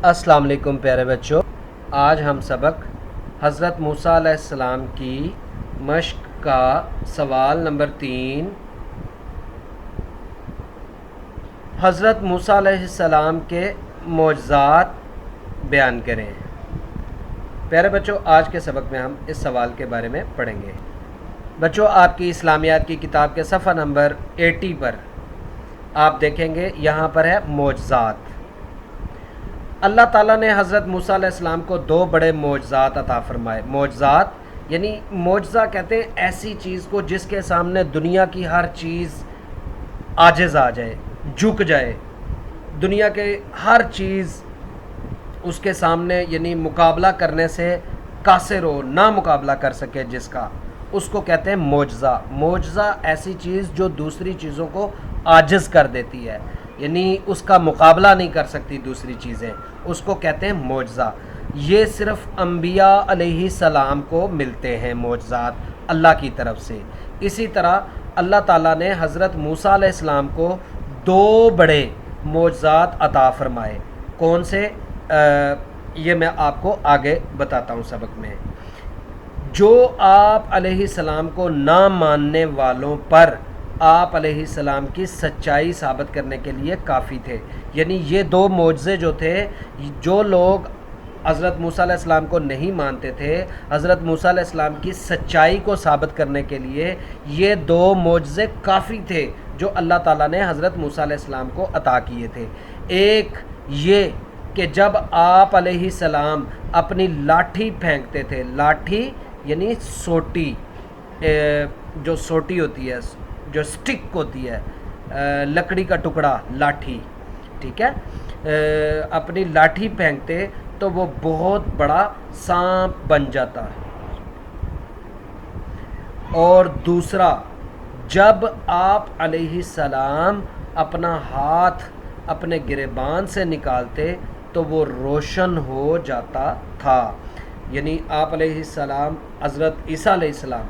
السلام علیکم پیارے بچوں، آج ہم سبق حضرت موسیٰ علیہ السلام کی مشق کا سوال نمبر 3 حضرت موسیٰ علیہ السلام کے معجزات بیان کریں۔ پیارے بچوں، آج کے سبق میں ہم اس سوال کے بارے میں پڑھیں گے۔ بچوں، آپ کی اسلامیات کی کتاب کے صفحہ نمبر 80 پر آپ دیکھیں گے، یہاں پر ہے معجزات۔ اللہ تعالیٰ نے حضرت موسیٰ علیہ السلام کو 2 بڑے معجزات عطا فرمائے۔ معجزات یعنی معجزہ کہتے ہیں ایسی چیز کو جس کے سامنے دنیا کی ہر چیز عاجز آ جائے، جھک جائے، دنیا کے ہر چیز اس کے سامنے یعنی مقابلہ کرنے سے قاصر ہو، نہ مقابلہ کر سکے جس کا، اس کو کہتے ہیں معجزہ۔ معجزہ ایسی چیز جو دوسری چیزوں کو عاجز کر دیتی ہے، یعنی اس کا مقابلہ نہیں کر سکتی دوسری چیزیں، اس کو کہتے ہیں معجزہ۔ یہ صرف انبیاء علیہ السلام کو ملتے ہیں معجزات اللہ کی طرف سے۔ اسی طرح اللہ تعالیٰ نے حضرت موسیٰ علیہ السلام کو 2 بڑے معجزات عطا فرمائے۔ کون سے؟ یہ میں آپ کو آگے بتاتا ہوں سبق میں۔ جو آپ علیہ السلام کو نہ ماننے والوں پر آپ علیہ السلام کی سچائی ثابت کرنے کے لیے کافی تھے۔ یعنی یہ 2 معجزے جو تھے، جو لوگ حضرت موسیٰ علیہ السلام کو نہیں مانتے تھے، حضرت موسیٰ علیہ السلام کی سچائی کو ثابت کرنے کے لیے یہ 2 معجزے کافی تھے جو اللہ تعالیٰ نے حضرت موسیٰ علیہ السلام کو عطا کیے تھے۔ ایک یہ کہ جب آپ علیہ السلام اپنی لاٹھی پھینکتے تھے، لاٹھی یعنی سوٹی، جو سوٹی ہوتی ہے، جو سٹک ہوتی ہے، لکڑی کا ٹکڑا، لاٹھی، ٹھیک ہے، اپنی لاٹھی پھینکتے تو وہ بہت بڑا سانپ بن جاتا ہے۔ اور دوسرا، جب آپ علیہ السلام اپنا ہاتھ اپنے گریبان سے نکالتے تو وہ روشن ہو جاتا تھا۔ یعنی آپ علیہ السلام، حضرت عیسیٰ علیہ السلام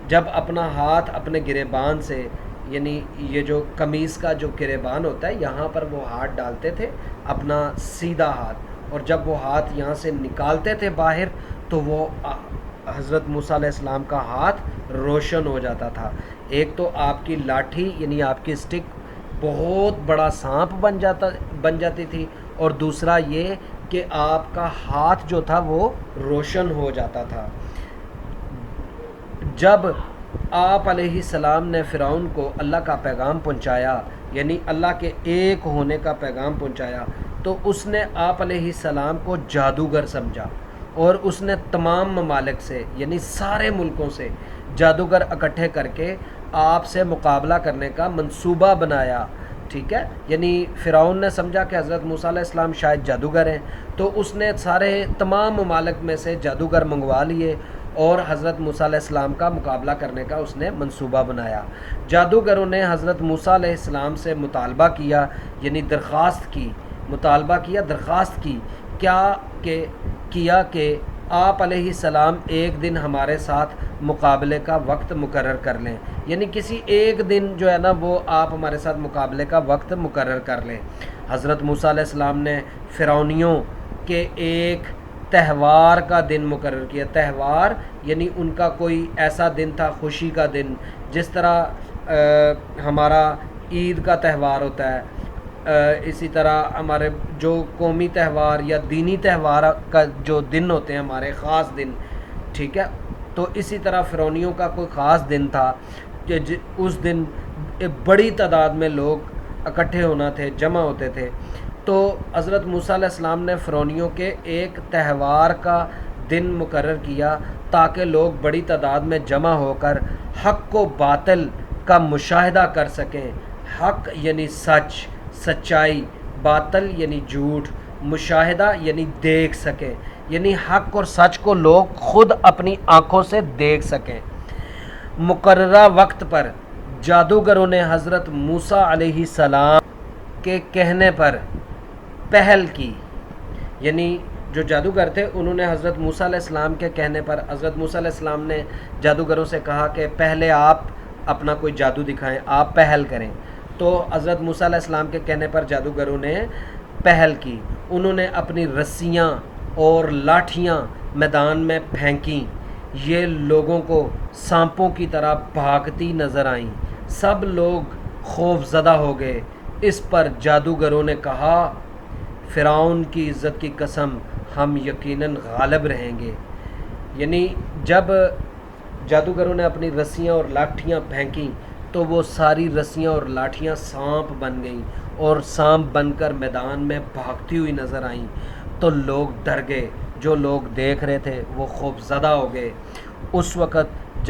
جب اپنا ہاتھ اپنے گریبان سے، یعنی یہ جو قمیص کا جو گریبان ہوتا ہے، یہاں پر وہ ہاتھ ڈالتے تھے، اپنا سیدھا ہاتھ، اور جب وہ ہاتھ یہاں سے نکالتے تھے باہر تو وہ حضرت موسیٰ علیہ السلام کا ہاتھ روشن ہو جاتا تھا۔ ایک تو آپ کی لاٹھی یعنی آپ کی سٹک بہت بڑا سانپ بن جاتی تھی، اور دوسرا یہ کہ آپ کا ہاتھ جو تھا وہ روشن ہو جاتا تھا۔ جب آپ علیہ السلام نے فرعون کو اللہ کا پیغام پہنچایا، یعنی اللہ کے ایک ہونے کا پیغام پہنچایا، تو اس نے آپ علیہ السلام کو جادوگر سمجھا، اور اس نے تمام ممالک سے یعنی سارے ملکوں سے جادوگر اکٹھے کر کے آپ سے مقابلہ کرنے کا منصوبہ بنایا، ٹھیک ہے۔ یعنی فرعون نے سمجھا کہ حضرت موسیٰ علیہ السلام شاید جادوگر ہیں، تو اس نے تمام ممالک میں سے جادوگر منگوا لیے اور حضرت موسیٰ علیہ السلام کا مقابلہ کرنے کا اس نے منصوبہ بنایا۔ جادوگروں نے حضرت موسیٰ علیہ السلام سے مطالبہ کیا، یعنی درخواست کی کیا کہ آپ علیہ السلام ایک دن ہمارے ساتھ مقابلے کا وقت مقرر کر لیں، یعنی کسی ایک دن جو ہے نا وہ آپ ہمارے ساتھ مقابلے کا وقت مقرر کر لیں۔ حضرت موسیٰ علیہ السلام نے فرعونیوں کے ایک تہوار کا دن مقرر کیا۔ تہوار یعنی ان کا کوئی ایسا دن تھا، خوشی کا دن، جس طرح ہمارا عید کا تہوار ہوتا ہے، اسی طرح ہمارے جو قومی تہوار یا دینی تہوار کا جو دن ہوتے ہیں ہمارے خاص دن، ٹھیک ہے، تو اسی طرح فرعونیوں کا کوئی خاص دن تھا کہ اس دن بڑی تعداد میں لوگ اکٹھے ہونا تھے، جمع ہوتے تھے۔ تو حضرت موسیٰ علیہ السلام نے فرعونیوں کے ایک تہوار کا دن مقرر کیا تاکہ لوگ بڑی تعداد میں جمع ہو کر حق و باطل کا مشاہدہ کر سکیں۔ حق یعنی سچ، سچائی، باطل یعنی جھوٹ، مشاہدہ یعنی دیکھ سکیں، یعنی حق اور سچ کو لوگ خود اپنی آنکھوں سے دیکھ سکیں۔ مقررہ وقت پر جادوگروں نے حضرت موسیٰ علیہ السلام کے کہنے پر پہل کی، یعنی جو جادوگر تھے انہوں نے حضرت موسیٰ علیہ السلام کے کہنے پر، حضرت موسیٰ علیہ السلام نے جادوگروں سے کہا کہ پہلے آپ اپنا کوئی جادو دکھائیں، آپ پہل کریں۔ تو حضرت موسیٰ علیہ السلام کے کہنے پر جادوگروں نے پہل کی، انہوں نے اپنی رسیاں اور لاٹھیاں میدان میں پھینکیں، یہ لوگوں کو سانپوں کی طرح بھاگتی نظر آئیں، سب لوگ خوف زدہ ہو گئے۔ اس پر جادوگروں نے کہا، فرعون کی عزت کی قسم، ہم یقیناً غالب رہیں گے۔ یعنی جب جادوگروں نے اپنی رسیاں اور لاٹھیاں پھینکیں تو وہ ساری رسیاں اور لاٹھیاں سانپ بن گئیں اور سانپ بن کر میدان میں بھاگتی ہوئی نظر آئیں، تو لوگ ڈر گئے، جو لوگ دیکھ رہے تھے وہ خوف زدہ ہو گئے۔ اس وقت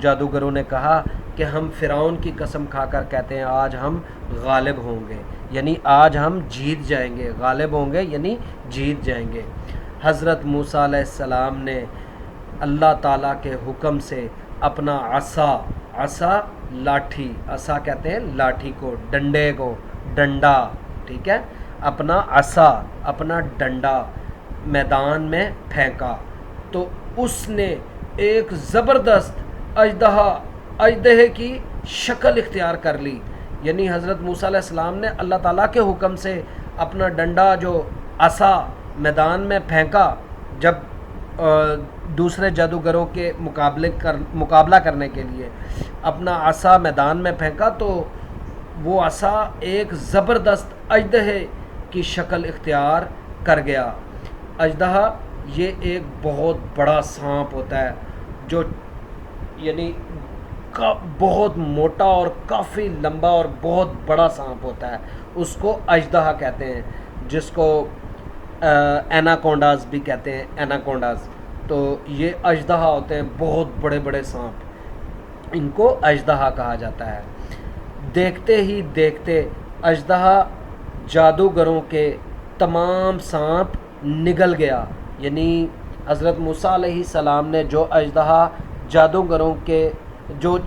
جادوگروں نے کہا کہ ہم فرعون کی قسم کھا کر کہتے ہیں آج ہم غالب ہوں گے، یعنی آج ہم جیت جائیں گے، غالب ہوں گے یعنی جیت جائیں گے۔ حضرت موسیٰ علیہ السلام نے اللہ تعالیٰ کے حکم سے اپنا عصا لاٹھی، عصا کہتے ہیں لاٹھی کو، ڈنڈے کو، ڈنڈا، ٹھیک ہے، اپنا عصا، اپنا ڈنڈا میدان میں پھینکا تو اس نے ایک زبردست اژدہے کی شکل اختیار کر لی۔ یعنی حضرت موسیٰ علیہ السلام نے اللہ تعالیٰ کے حکم سے اپنا ڈنڈا جو عصا میدان میں پھینکا، جب دوسرے جادوگروں کے مقابلہ کرنے کے لیے اپنا عصا میدان میں پھینکا تو وہ عصا ایک زبردست اژدہے کی شکل اختیار کر گیا۔ اژدہا یہ ایک بہت بڑا سانپ ہوتا ہے جو یعنی بہت موٹا اور کافی لمبا اور بہت بڑا سانپ ہوتا ہے، اس کو اژدہا کہتے ہیں، جس کو ایناکونڈاز بھی کہتے ہیں، ایناکونڈاز۔ تو یہ اژدہا ہوتے ہیں، بہت بڑے بڑے سانپ، ان کو اژدہا کہا جاتا ہے۔ دیکھتے ہی دیکھتے اژدہا جادوگروں کے تمام سانپ نگل گیا۔ یعنی حضرت موسیٰ علیہ السلام نے جو اژدہا جادوگروں کے جو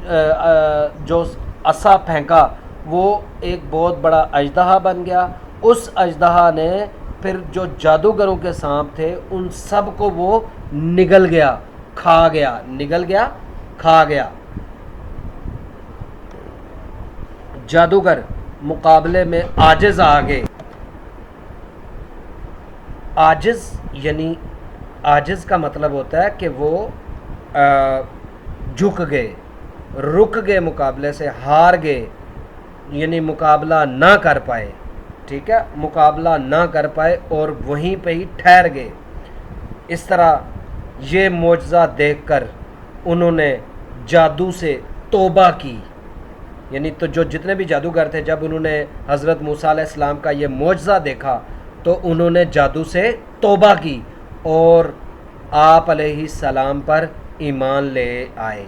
عصا پھینکا وہ ایک بہت بڑا اژدہا بن گیا۔ اس اژدہا نے پھر جو جادوگروں کے سانپ تھے ان سب کو وہ نگل گیا، کھا گیا۔ جادوگر مقابلے میں عاجز آ گئے۔ عاجز یعنی عاجز کا مطلب ہوتا ہے کہ وہ جھک گئے، رک گئے، مقابلے سے ہار گئے، یعنی مقابلہ نہ کر پائے، ٹھیک ہے، مقابلہ نہ کر پائے اور وہیں پہ ہی ٹھہر گئے۔ اس طرح یہ معجزہ دیکھ کر انہوں نے جادو سے توبہ کی۔ یعنی تو جو جتنے بھی جادوگر تھے، جب انہوں نے حضرت موسیٰ علیہ السلام کا یہ معجزہ دیکھا تو انہوں نے جادو سے توبہ کی اور آپ علیہ السلام پر ایمان لے آئے۔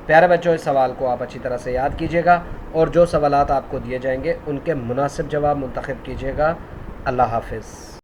پیارے بچوں، اس سوال کو آپ اچھی طرح سے یاد کیجیے گا اور جو سوالات آپ کو دیے جائیں گے ان کے مناسب جواب منتخب کیجیے گا۔ اللہ حافظ۔